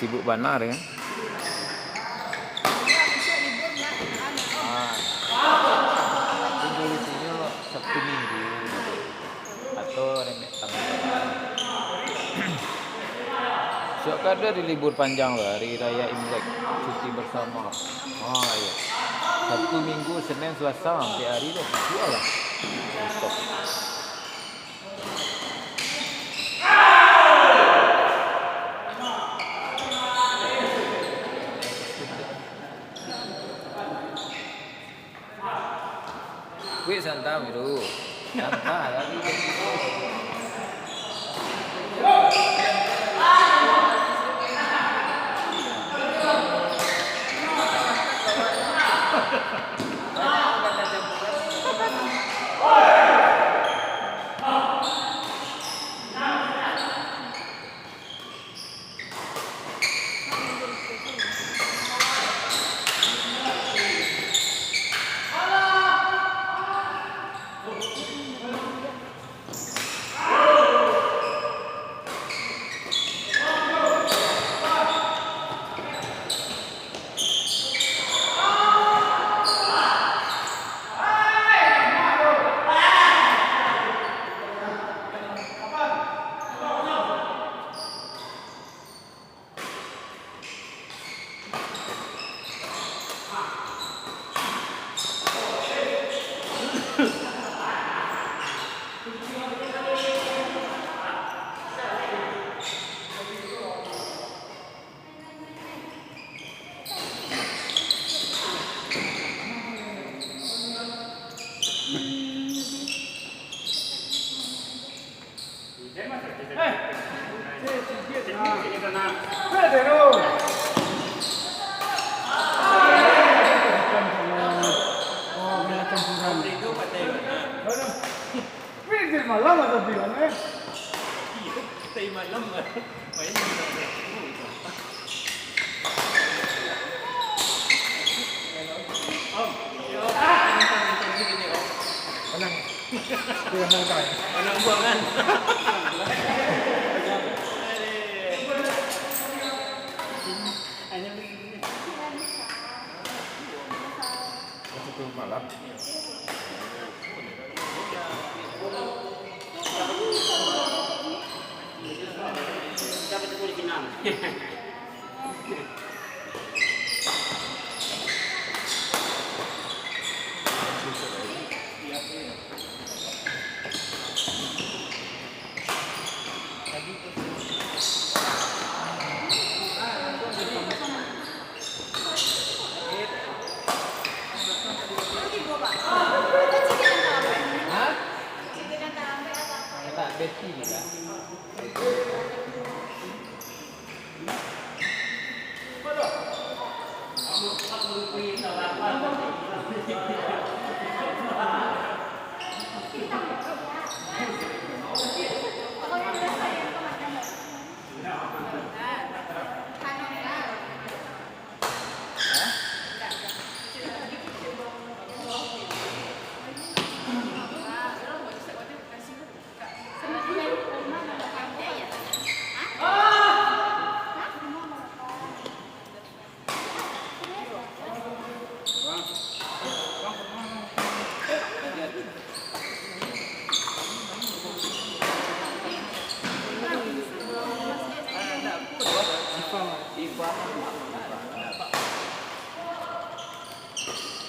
sibuk benar ya. Tunggu lucunya Sabtu Minggu atau remek tanggal. Siapa ada di libur panjang lah, hari raya Imlek, cuti bersama. Oh iya. Sabtu Minggu Senin Selasa sampai hari itu jual lah. Stop. Wih santai itu, santai lagi. Malam atau bilang malam main Menang buangan. Satu malam. Dapat itu di Pinang. Betty lah.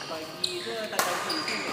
Pagi tu tak tahu sih.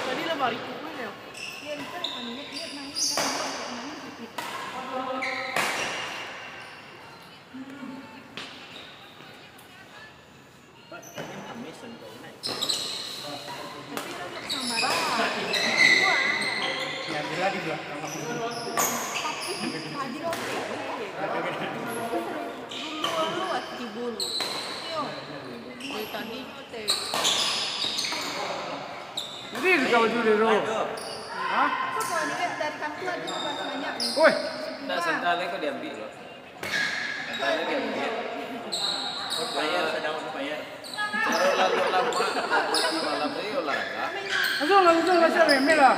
tadi lah balik gue ya. Yang di belakang. Tadi lo dulu at tibul. Yo. Boy tadi te. Jadi kau dulu. Hah? Apa kau ni kan dari kampung ada tempat banyak nih. Woi, Nah, sentral kau diambil loh. Sentral diambil. Bayar sedang bayar. Cara lalu lama, di malam ini olahraga. langsung lah siapa Mela.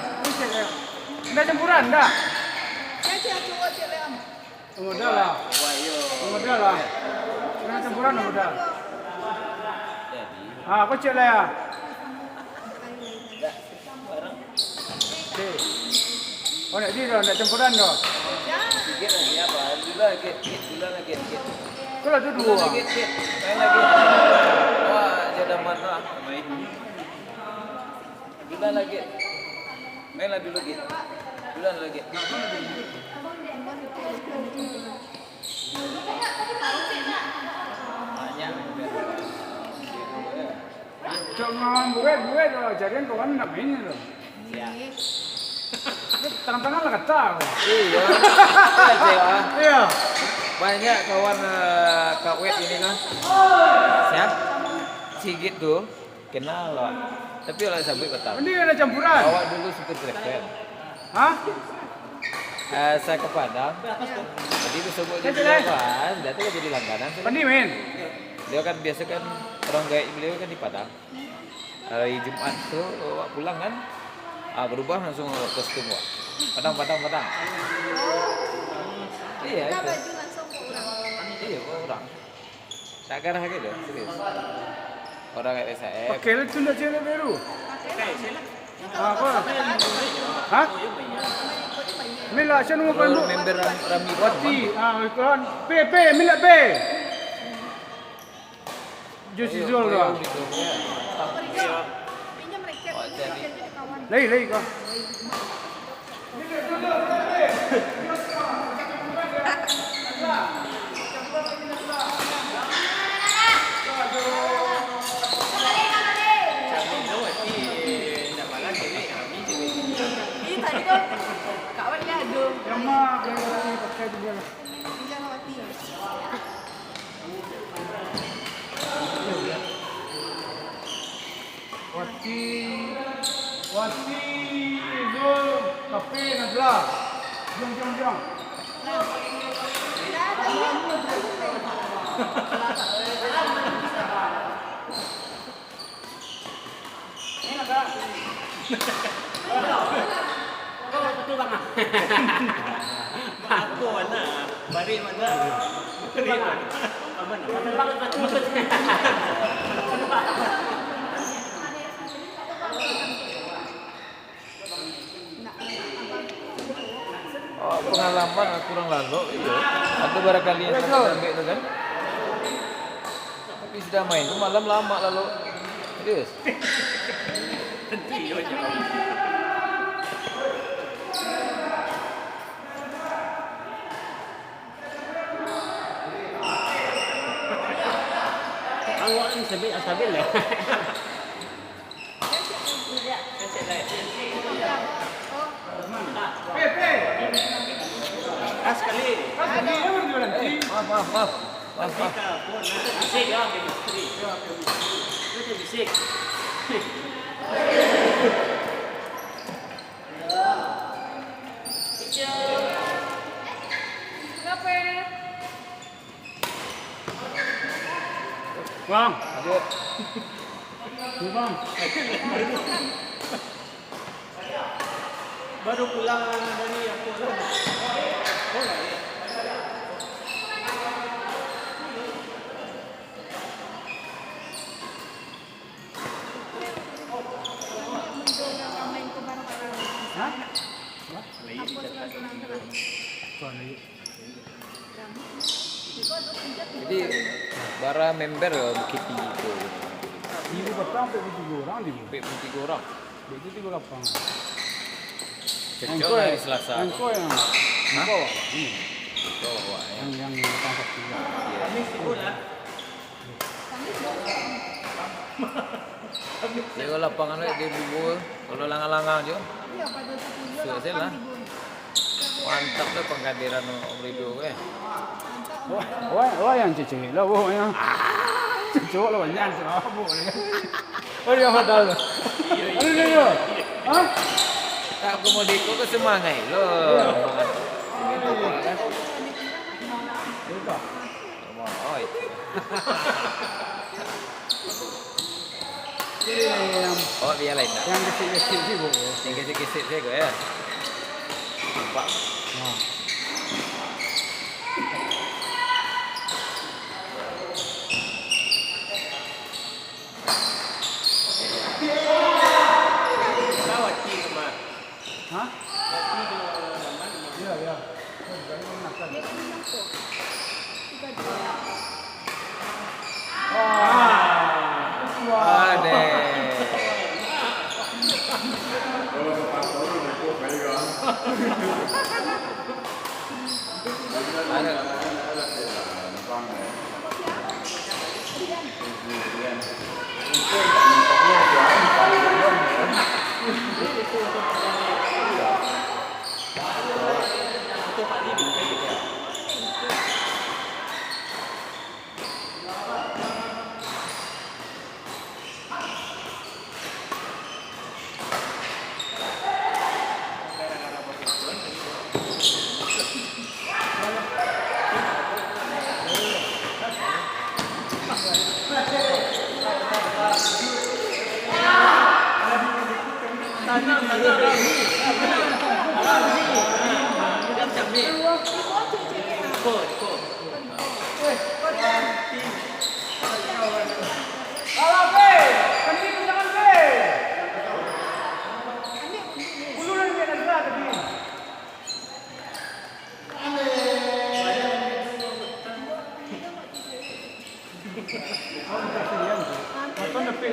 Dah campuran dah. Ya cek cowok cek lem. Modal lah. Wayo. Modal lah. Dah campuran modal. Jadi, Ah, kau cek lah ya. barang Okey. Oh nak dia dah nak campuran dah. sikit lagi apa? Dulu lagi, sikit. Kau lah tu Dulu dua. lagi, sikit. Main lagi. Wah, jadi mana? Main. Dulu lagi. Main lagi dulu lagi. Dulu lagi. Banyak. Cok ngam buat dah. Jadian kawan nak main tu. Ya. Tangan-tangan lah kata. Iya. Aja ah. Iya. Banyak kawan kawet ini kan. Siap. Sigit tuh kenal loh. Tapi oleh sabit betul. Ini ada campuran. Awak dulu supir Grab. Hah? Saya ke Padang. Jadi disebut jadi kawan, dia tuh jadi langganan. Pandi main. Dia kan biasa kan orang gaya beliau kan di Padang. Hari Jumat tuh awak pulang kan. Berubah langsung kostum wak. Padang. Iya Dah itu. baju langsung ke orang. Iya kok orang. Tak kira gitu, serius. Orang kayak saya. Pakai lah tu nak cakap baru. Pakai sila. Ah, apa? Hah? Mila, siapa nama kau dulu? Member Rami Wati. Ah, kawan. P, Mila P. Jus Zul dah. Pinjam raket. Oh, jadi. Raket jadi kawan. Lagi kau. Kami tu di nak malam ni kami jadi. Ini tadi kan kawan dia ada. Yang mah yang lagi pakai tu dia. Pinjam Wati. Wati Zul Kafe Najla. Jom. Kau betul bang ah. Aku mana? Bari mana? Bari mana? Mana? Oh, pengalaman kurang lalu itu. Ada barangkali yang saya ambil itu kan. Tapi sudah main itu malam lama lalu. Serius. Awak ni sabil lah. P. Sekali. Ini yang dia nanti. Maaf. Bisik ya, istri. Itu bisik. Bang, Ada. bang. Baru pulang dari aku. Main ke barang-barang. Hah? Apa senang-senang. Jadi bara member Bukit Tinggi itu. Ibu petang sampai 3 orang di Sampai 3 orang. Begitu 3 lapang. Cocok hari Selasa. Engkau yang Hah? engkau ini Wah, ya. yang tangkap juga. Kami sekolah. Dia kalau lapangan dia bubur, kalau langang-langang je. Iya pada 10 Selesai lah. Mantap tuh penghadiran Om Ridho gue. Wah yang cece lah bu yang. Cece lah banyak sih bu. Oh dia apa tahu? Ada dia. Hah? Tak aku mau diko ke semangat lo. Oi. Oh dia lain tak? Yang kecil-kecil sih bu. Yang kisik-kisik saya gue ya. Nampak. Kawat ki sama. Hah? Ki ke laman. Iya iya. Ade. Untuk Pak Libi. Kalau be, kami jangan be. Uluran be negara tadi. Kau tak sendirian. Kau tak nak be.